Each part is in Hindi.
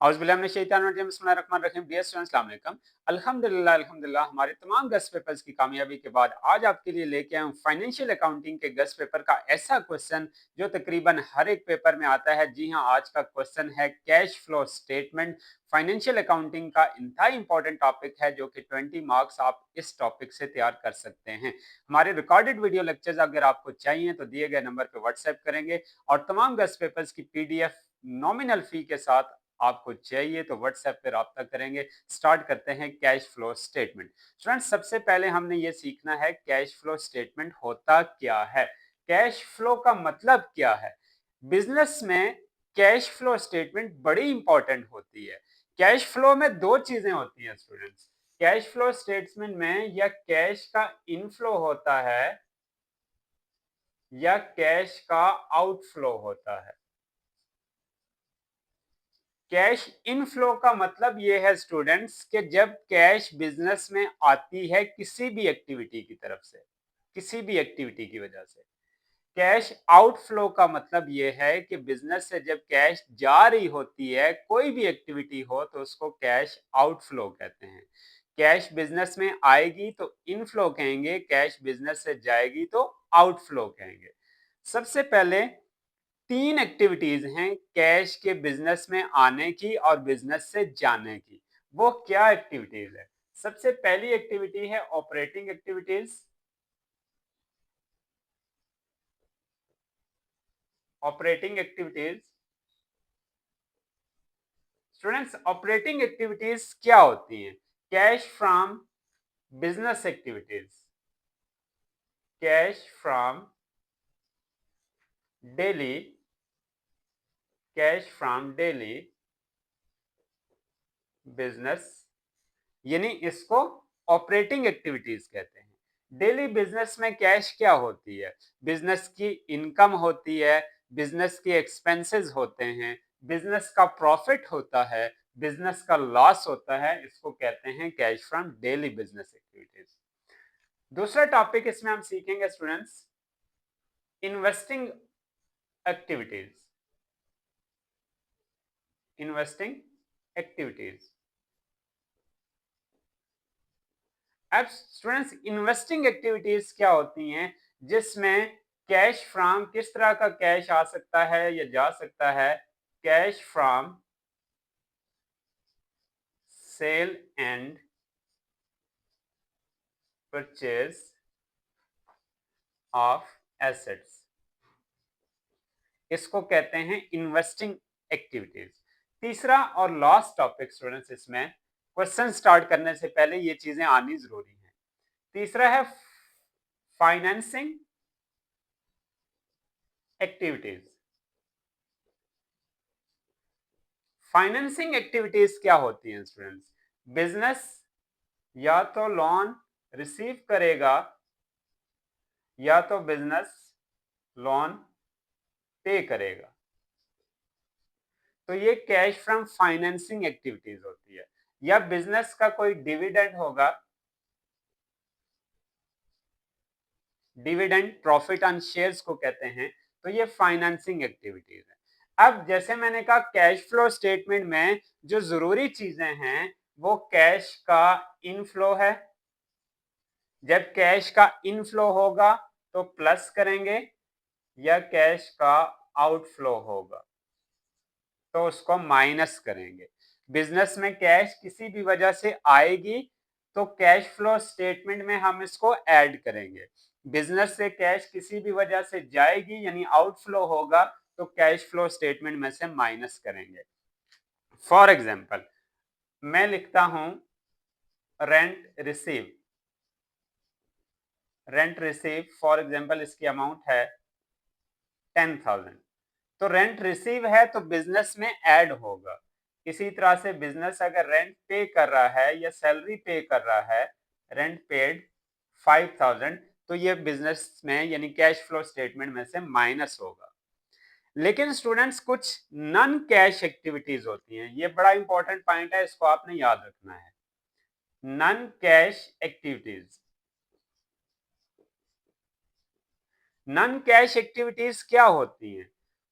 डियर स्टूडेंट्स, अस्सलाम वालेकुम। अल्हम्दुलिल्लाह हमारे तमाम गेस्ट पेपर्स की कामयाबी के बाद आज आपके लिए लेके आए हूं फाइनेंशियल अकाउंटिंग के गेस्ट पेपर का ऐसा क्वेश्चन जो तकरीबन हर एक पेपर में आता है। जी हां, आज का क्वेश्चन है cash flow statement. Financial accounting का इंतहाई इंपॉर्टेंट टॉपिक है जो कि 20 मार्क्स आप इस टॉपिक से तैयार कर सकते हैं। हमारे रिकॉर्डेड वीडियो लेक्चर्स अगर आपको चाहिए तो दिए गए नंबर पर व्हाट्सएप करेंगे और तमाम गेस्ट पेपर्स की पीडीएफ नॉमिनल फी के साथ आपको चाहिए तो व्हाट्सएप पे राब्ता करेंगे। स्टार्ट करते हैं कैश फ्लो स्टेटमेंट। स्टूडेंट्स, सबसे पहले हमने ये सीखना है कैश फ्लो स्टेटमेंट होता क्या है, कैश फ्लो का मतलब क्या है। बिजनेस में कैश फ्लो स्टेटमेंट बड़ी इंपॉर्टेंट होती है। कैश फ्लो में दो चीजें होती हैं स्टूडेंट्स। कैश फ्लो स्टेटमेंट में या कैश का इनफ्लो होता है या कैश का आउटफ्लो होता है। कैश इनफ्लो का मतलब यह है स्टूडेंट्स कि जब कैश बिजनेस में आती है किसी भी एक्टिविटी की तरफ से, किसी भी एक्टिविटी की वजह से। कैश आउटफ्लो का मतलब यह है कि बिजनेस से जब कैश जा रही होती है, कोई भी एक्टिविटी हो तो उसको कैश आउटफ्लो कहते हैं। कैश बिजनेस में आएगी तो इनफ्लो कहेंगे, कैश बिजनेस से जाएगी तो आउटफ्लो कहेंगे। सबसे पहले तीन एक्टिविटीज हैं कैश के बिजनेस में आने की और बिजनेस से जाने की। वो क्या एक्टिविटीज है? सबसे पहली एक्टिविटी है operating activities. Operating activities students, operating activities क्या होती हैं? Cash from business activities, cash from daily, cash from daily business, यानी इसको ऑपरेटिंग एक्टिविटीज कहते हैं। डेली बिजनेस में कैश क्या होती है? बिजनेस की इनकम होती है, बिजनेस के एक्सपेंसेस होते हैं, बिजनेस का प्रॉफिट होता है, बिजनेस का लॉस होता है। इसको कहते हैं cash from daily business activities. दूसरा टॉपिक इसमें हम सीखेंगे students, investing activities. Investing activities. अब स्टूडेंट्स, इन्वेस्टिंग एक्टिविटीज क्या होती हैं जिसमें कैश फ्रॉम, किस तरह का कैश आ सकता है या जा सकता है? Cash from sale and purchase of assets, इसको कहते हैं इन्वेस्टिंग एक्टिविटीज। तीसरा और लास्ट टॉपिक स्टूडेंट्स, इसमें क्वेश्चन स्टार्ट करने से पहले ये चीजें आनी जरूरी है। तीसरा है फाइनेंसिंग एक्टिविटीज। फाइनेंसिंग एक्टिविटीज क्या होती हैं स्टूडेंट्स? बिजनेस या तो लोन रिसीव करेगा या तो बिजनेस लोन पे करेगा, तो ये कैश फ्रॉम फाइनेंसिंग एक्टिविटीज होती है। या बिजनेस का कोई डिविडेंड होगा, डिविडेंड प्रॉफिट ऑन शेयर्स को कहते हैं, तो ये फाइनेंसिंग एक्टिविटीज है। अब जैसे मैंने कहा कैश फ्लो स्टेटमेंट में जो जरूरी चीजें हैं वो कैश का इनफ्लो है। जब कैश का इनफ्लो होगा तो प्लस करेंगे, या कैश का आउटफ्लो होगा तो उसको माइनस करेंगे। बिजनेस में कैश किसी भी वजह से आएगी तो कैश फ्लो स्टेटमेंट में हम इसको ऐड करेंगे। बिजनेस से कैश किसी भी वजह से जाएगी यानी आउटफ्लो होगा तो कैश फ्लो स्टेटमेंट में से माइनस करेंगे। फॉर एग्जांपल मैं लिखता हूं rent receive. Rent receive for example इसकी अमाउंट है 10,000, तो रेंट रिसीव है तो बिजनेस में ऐड होगा। इसी तरह से बिजनेस अगर रेंट पे कर रहा है या सैलरी पे कर रहा है, रेंट पेड 5,000, तो ये बिजनेस में यानी कैश फ्लो स्टेटमेंट में से माइनस होगा। लेकिन स्टूडेंट्स कुछ नॉन कैश एक्टिविटीज होती हैं, ये बड़ा इंपॉर्टेंट पॉइंट है, इसको आपने याद रखना है। Non cash activities, non cash activities क्या होती हैं?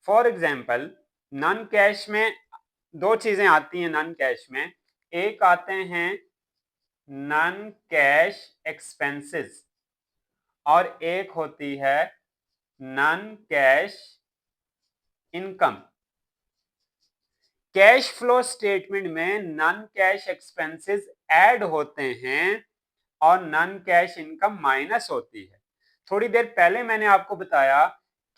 फॉर एग्जाम्पल नॉन कैश में दो चीजें आती हैं नॉन कैश में, एक आते हैं नॉन कैश एक्सपेंसेस और एक होती है non cash income. Cash flow statement में नॉन कैश एक्सपेंसेस ऐड होते हैं और नॉन कैश इनकम माइनस होती है। थोड़ी देर पहले मैंने आपको बताया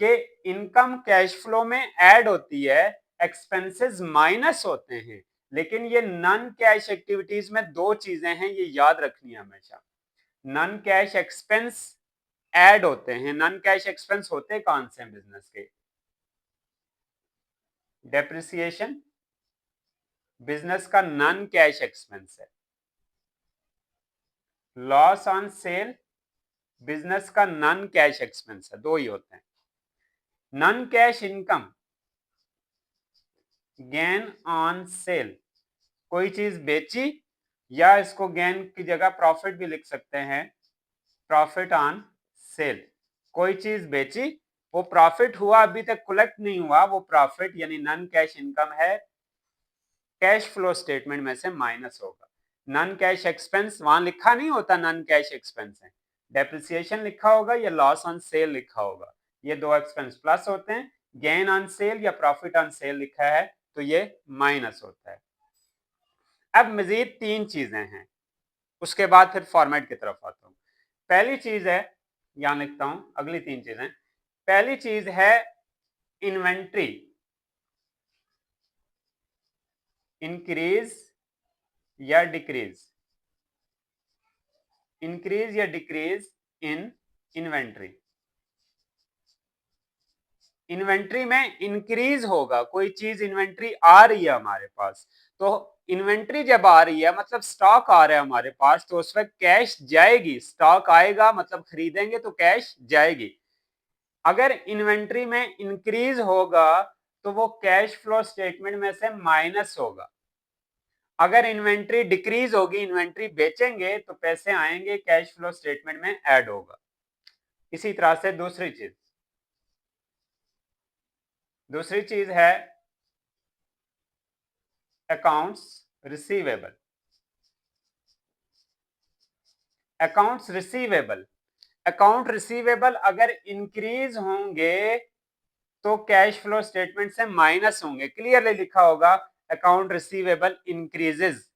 कि इनकम कैश फ्लो में ऐड होती है, एक्सपेंसेस माइनस होते हैं, लेकिन ये नॉन कैश एक्टिविटीज में दो चीजें हैं, ये याद रखनी है हमेशा। नॉन कैश एक्सपेंस ऐड होते हैं, नॉन कैश एक्सपेंस होते कौन से हैं बिजनेस के? डेप्रिसिएशन बिजनेस का नॉन कैश एक्सपेंस है, लॉस ऑन सेल बिजनेस का नॉन कैश एक्सपेंस है, दो ही होते हैं। Non cash income gain on sale, कोई चीज बेची या इसको गेन की जगह प्रॉफिट भी लिख सकते हैं, प्रॉफिट ऑन सेल। कोई चीज बेची, वो प्रॉफिट हुआ, अभी तक कलेक्ट नहीं हुआ, वो प्रॉफिट यानी नॉन कैश इनकम है, कैश फ्लो स्टेटमेंट में से माइनस होगा। नॉन कैश एक्सपेंस वहां लिखा नहीं होता, नॉन कैश एक्सपेंस है, डेप्रिसिएशन लिखा होगा या लॉस ऑन सेल लिखा होगा, ये दो एक्सपेंस प्लस होते हैं। गेन ऑन सेल या प्रॉफिट ऑन सेल लिखा है तो ये माइनस होता है। अब मजीद तीन चीजें हैं, उसके बाद फिर फॉर्मेट की तरफ आता हूं। पहली चीज है, यहां लिखता हूं अगली तीन चीजें। पहली चीज है इन्वेंट्री इंक्रीज या डिक्रीज, इंक्रीज या डिक्रीज इन इन्वेंट्री। इन्वेंट्री में इंक्रीज होगा, कोई चीज इन्वेंट्री आ रही है हमारे पास, तो इन्वेंट्री जब आ रही है मतलब स्टॉक आ रहा है हमारे पास, तो उस वक्त कैश जाएगी, स्टॉक आएगा मतलब खरीदेंगे तो कैश जाएगी। अगर इन्वेंट्री में इंक्रीज होगा तो वो कैश फ्लो स्टेटमेंट में से माइनस होगा। अगर इन्वेंट्री डिक्रीज होगी, इन्वेंट्री बेचेंगे तो पैसे आएंगे, कैश फ्लो स्टेटमेंट में ऐड होगा। इसी तरह से दूसरी चीज है accounts receivable. Accounts receivable, account receivable अगर इंक्रीज होंगे तो कैश फ्लो स्टेटमेंट से माइनस होंगे, क्लियरली लिखा होगा अकाउंट रिसीवेबल इंक्रीजेस,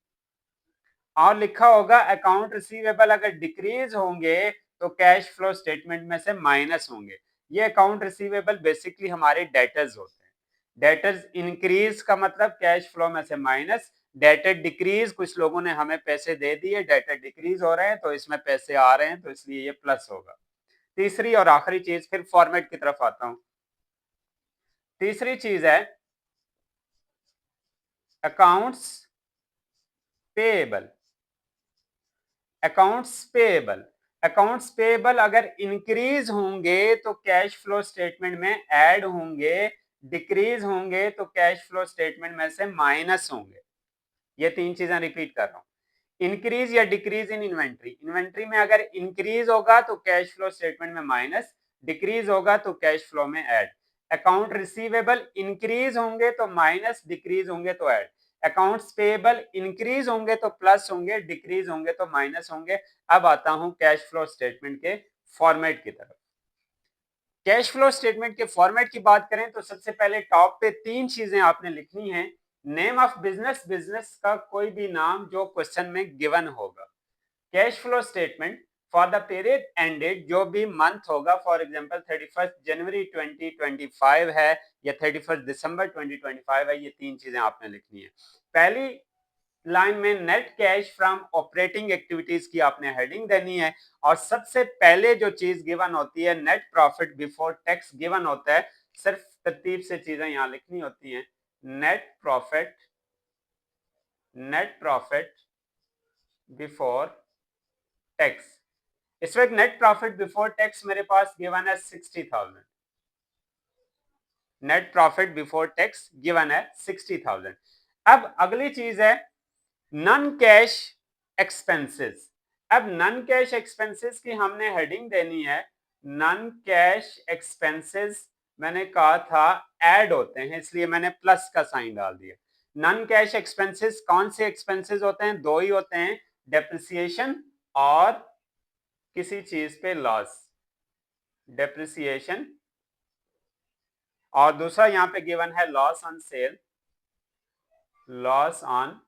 और लिखा होगा अकाउंट रिसीवेबल अगर डिक्रीज होंगे तो कैश फ्लो स्टेटमेंट में से माइनस होंगे। ये अकाउंट रिसीवेबल बेसिकली हमारे डेटर्स होते हैं। डेटर्स इंक्रीज का मतलब कैश फ्लो में से माइनस, डेटर डिक्रीज कुछ लोगों ने हमें पैसे दे दिए, डेटर डिक्रीज हो रहे हैं तो इसमें पैसे आ रहे हैं तो इसलिए ये प्लस होगा। तीसरी और आखिरी चीज, फिर फॉर्मेट की तरफ आता हूं। तीसरी चीज है accounts payable. Accounts payable, accounts payable अगर इंक्रीज होंगे तो कैश फ्लो स्टेटमेंट में ऐड होंगे, डिक्रीज होंगे तो कैश फ्लो स्टेटमेंट में से माइनस होंगे। ये तीन चीजें रिपीट कर रहा हूं, इंक्रीज या डिक्रीज इन इन्वेंट्री। इन्वेंट्री में अगर इंक्रीज होगा तो कैश फ्लो स्टेटमेंट में माइनस, डिक्रीज होगा तो कैश फ्लो में ऐड। अकाउंट रिसीवेबल इंक्रीज होंगे तो माइनस, डिक्रीज होंगे तो ऐड। अकाउंट्स पेएबल इंक्रीज होंगे तो प्लस होंगे, डिक्रीज होंगे तो माइनस होंगे। अब आता हूं कैश फ्लो स्टेटमेंट के फॉर्मेट की तरफ। कैश फ्लो स्टेटमेंट के फॉर्मेट की बात करें तो सबसे पहले टॉप पे तीन चीजें आपने लिखनी है। नेम ऑफ बिजनेस, बिजनेस का कोई भी नाम जो क्वेश्चन में गिवन होगा। Cash flow statement for the period ended, जो भी मंथ होगा, फॉर एग्जांपल 31 जनवरी 2025 है या 31 दिसंबर 2025 है, ये तीन चीजें आपने लिखनी है। पहली लाइन में net cash from operating activities की आपने हेडिंग देनी है, और सबसे पहले जो चीज गिवन होती है net profit before tax given होता है। सिर्फ तरतीब से चीजें यहां लिखनी होती हैं, net profit, net profit before tax. इस वक्त नेट प्रॉफिट बिफोर टैक्स मेरे पास गिवन है 60,000, net profit before tax given है 60,000। अब अगली चीज है नॉन कैश एक्सपेंसेस। अब नॉन कैश एक्सपेंसेस की हमने हेडिंग देनी है, नॉन कैश एक्सपेंसेस मैंने कहा था ऐड होते हैं, इसलिए मैंने प्लस का साइन डाल दिया। नॉन कैश एक्सपेंसेस कौन से एक्सपेंसेस होते हैं? दो ही होते हैं, डेप्रिसिएशन और किसी चीज पे लॉस, डेप्रिसिएशन और दूसरा यहां पे गिवन है loss on sale, loss on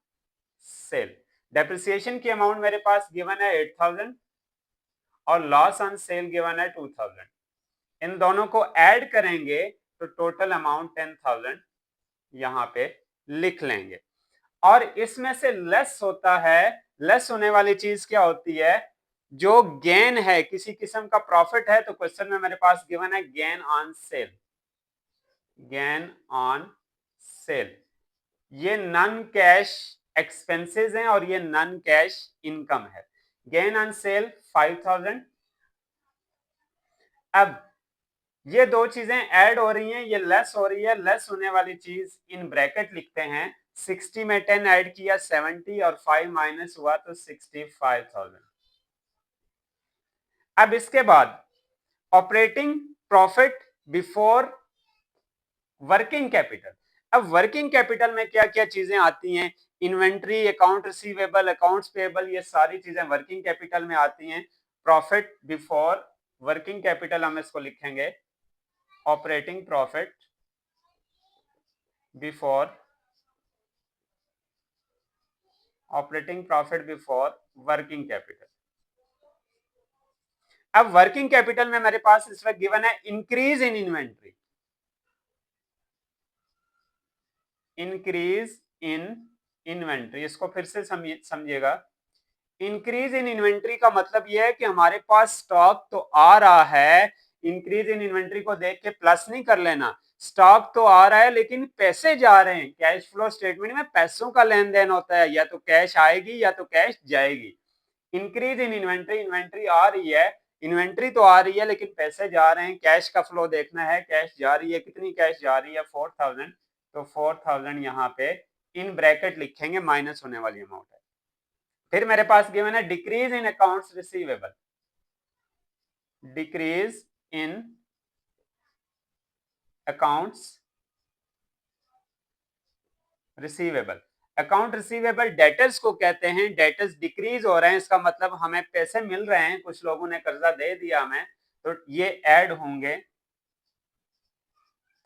sale. Depreciation की अमाउंट मेरे पास गिवन है 8000 और लॉस ऑन सेल गिवन है 2000। इन दोनों को ऐड करेंगे तो टोटल अमाउंट 10000 यहां पे लिख लेंगे। और इसमें से लेस होता है, लेस होने वाली चीज क्या होती है? जो गेन है, किसी किस्म का प्रॉफिट है, तो क्वेश्चन में मेरे पास गिवन है gain on sale, gain on sale. ये नॉन कैश एक्सपेंसेस हैं और ये नॉन कैश इनकम है। Gain on sale 5000। अब ये दो चीजें ऐड हो रही हैं, ये लेस हो रही है, लेस होने वाली चीज इन ब्रैकेट लिखते हैं। 60 में 10 ऐड किया 70 और 5 माइनस हुआ तो 65,000। अब इसके बाद operating profit before working capital. अब वर्किंग कैपिटल में क्या क्या चीजें आती हैं? Inventory, account receivable, accounts payable, ये सारी चीजें वर्किंग कैपिटल में आती हैं। प्रॉफिट बिफोर वर्किंग कैपिटल हम इसको लिखेंगे operating profit before, operating profit before working capital. अब वर्किंग कैपिटल में मेरे पास इस वक्त गिवन है increase in inventory, increase in inventory. इसको फिर से समझिएगा। इंक्रीज इन इन्वेंट्री का मतलब यह है कि हमारे पास स्टॉक तो आ रहा है। इंक्रीज इन इन्वेंट्री को देख के प्लस नहीं कर लेना, स्टॉक तो आ रहा है लेकिन पैसे जा रहे हैं। कैश फ्लो स्टेटमेंट में पैसों का लेन देन होता है, या तो कैश आएगी या तो कैश जाएगी। इंक्रीज इन इन्वेंट्री, इन्वेंट्री आ रही है, इन्वेंट्री तो आ रही है लेकिन पैसे जा रहे हैं, कैश का फ्लो देखना है, कैश जा रही है, कितनी कैश जा रही है? 4000। तो 4000 यहाँ पे इन ब्रैकेट लिखेंगे, माइनस होने वाली अमाउंट है। फिर मेरे पास गिवन है decrease in accounts receivable, decrease in accounts receivable. Account receivable debtors को कहते हैं, डेटर्स डिक्रीज हो रहे हैं, इसका मतलब हमें पैसे मिल रहे हैं, कुछ लोगों ने कर्जा दे दिया हमें, तो ये ऐड होंगे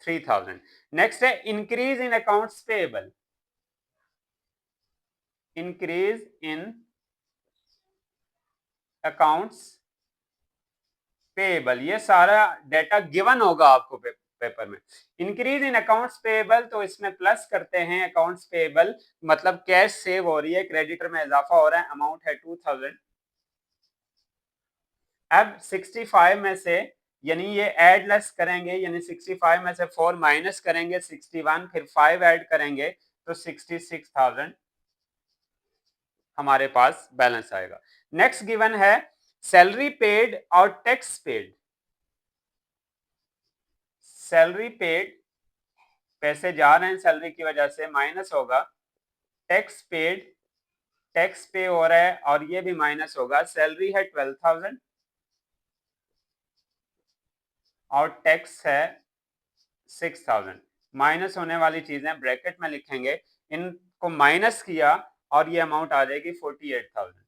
3000। नेक्स्ट है increase in accounts payable, increase in accounts payable. ये सारा डेटा गिवन होगा आपको पेपर में। इंक्रीज इन अकाउंट्स पेएबल, तो इसमें प्लस करते हैं अकाउंट्स पेएबल, मतलब कैश सेव हो रही है, क्रेडिटर में इजाफा हो रहा है, अमाउंट है 2000। अब 65 में से, यानी ये ऐड लेस करेंगे, यानी 65 में से 4 माइनस करेंगे 61, फिर 5 ऐड करेंगे तो 66,000 हमारे पास बैलेंस आएगा। नेक्स्ट गिवन है सैलरी पेड और टैक्स पेड। सैलरी पेड, पैसे जा रहे हैं सैलरी की वजह से, माइनस होगा टैक्स पेड, टैक्स पे हो रहा है और ये भी माइनस होगा। सैलरी है 12,000 और टैक्स है 6000। माइनस होने वाली चीजें ब्रैकेट में लिखेंगे, इनको माइनस किया और ये अमाउंट आ जाएगी 48,000।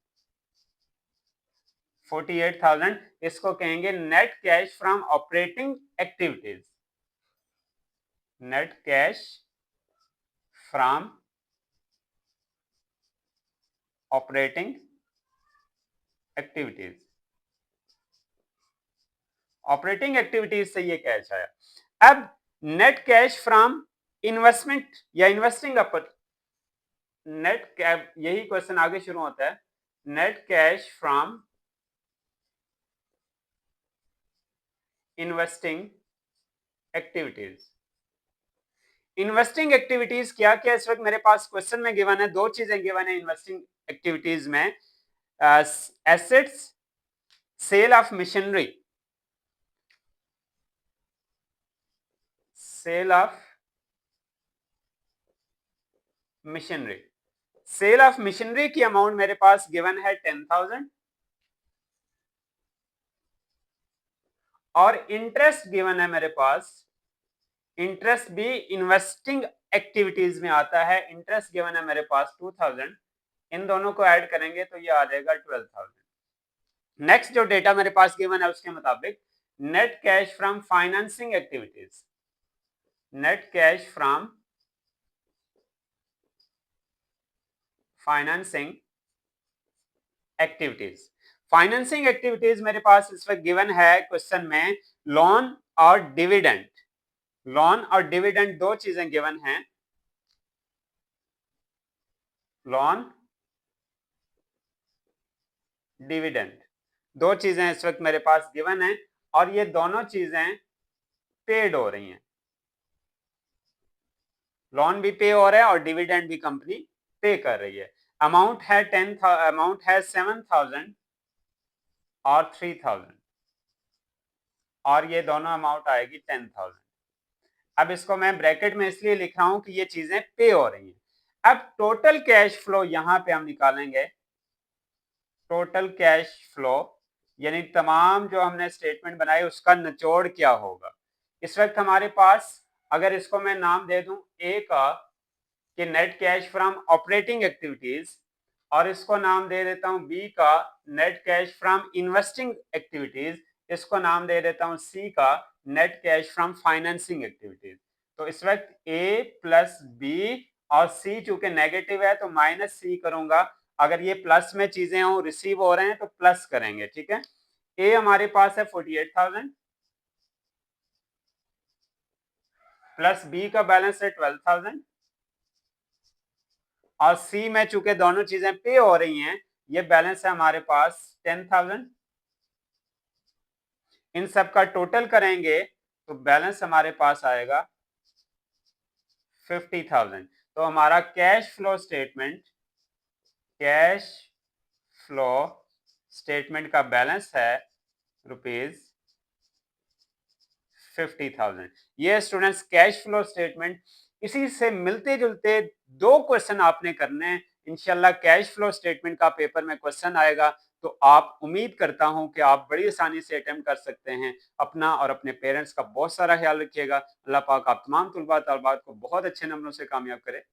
48,000 इसको कहेंगे net cash from operating activities, net cash from operating activities. Operating activities से ये कैश आया। अब नेट कैश फ्रॉम इन्वेस्टमेंट या इन्वेस्टिंग अपर, नेट कैश, यही क्वेश्चन आगे शुरू होता है, net cash from investing activities. Investing activities क्या क्या इस वक्त मेरे पास क्वेश्चन में गिवन है? दो चीजें गिवन है इन्वेस्टिंग एक्टिविटीज में, assets, sale of machinery, sale of machinery. Sale of machinery की अमाउंट मेरे पास गिवन है 10,000 और इंटरेस्ट गिवन है मेरे पास, इंटरेस्ट भी इन्वेस्टिंग एक्टिविटीज में आता है। इंटरेस्ट गिवन है मेरे पास 2000, इन दोनों को ऐड करेंगे तो ये आ जाएगा 12,000। नेक्स्ट जो डेटा मेरे पास गिवन है उसके मुताबिक net cash from financing activities, net cash from financing activities. Financing activities मेरे पास इस वक्त गिवन है क्वेश्चन में लोन और डिविडेंड। लोन और डिविडेंड दो चीजें गिवन हैं, लोन डिविडेंड दो चीजें इस वक्त मेरे पास गिवन है और ये दोनों चीजें पेड हो रही हैं। लोन भी पे हो रहा है और डिविडेंड भी कंपनी पे कर रही है। अमाउंट है 7,000 और 3,000 और ये दोनों अमाउंट आएगी 10,000। अब इसको मैं ब्रैकेट में इसलिए लिख रहा हूं कि ये चीजें पे हो रही हैं। अब टोटल कैश फ्लो यहां पे हम निकालेंगे, टोटल कैश फ्लो यानी तमाम जो हमने स्टेटमेंट बनाई उसका निचोड़ क्या होगा। इस वक्त हमारे पास अगर इसको मैं नाम दे दूं ए का कि net cash from operating activities और इसको नाम दे देता हूं बी का net cash from investing activities, इसको नाम दे देता हूं सी का net cash from financing activities. तो इस वक्त ए प्लस बी और सी चूंकि नेगेटिव है तो माइनस सी करूंगा। अगर ये प्लस में चीजें हो रिसीव हो रहे हैं तो प्लस करेंगे, ठीक है। ए हमारे पास है 48,000 प्लस बी का बैलेंस है 12,000 और सी में चूंकि दोनों चीजें पे हो रही हैं ये बैलेंस है हमारे पास 10,000। इन सब का टोटल करेंगे तो बैलेंस हमारे पास आएगा 50,000। तो हमारा cash flow statement, cash flow statement का बैलेंस है रुपीज 50,000। ये स्टूडेंट्स कैश फ्लो स्टेटमेंट। इसी से मिलते जुलते दो क्वेश्चन आपने करने हैं। इंशाल्लाह कैश फ्लो स्टेटमेंट का पेपर में क्वेश्चन आएगा तो आप उम्मीद करता हूं कि आप बड़ी आसानी से अटेम्प्ट कर सकते हैं। अपना और अपने पेरेंट्स का बहुत सारा ख्याल रखिएगा। अल्लाह पाक आप तमाम तुलबा तलबात को बहुत अच्छे नंबरों से कामयाब करे।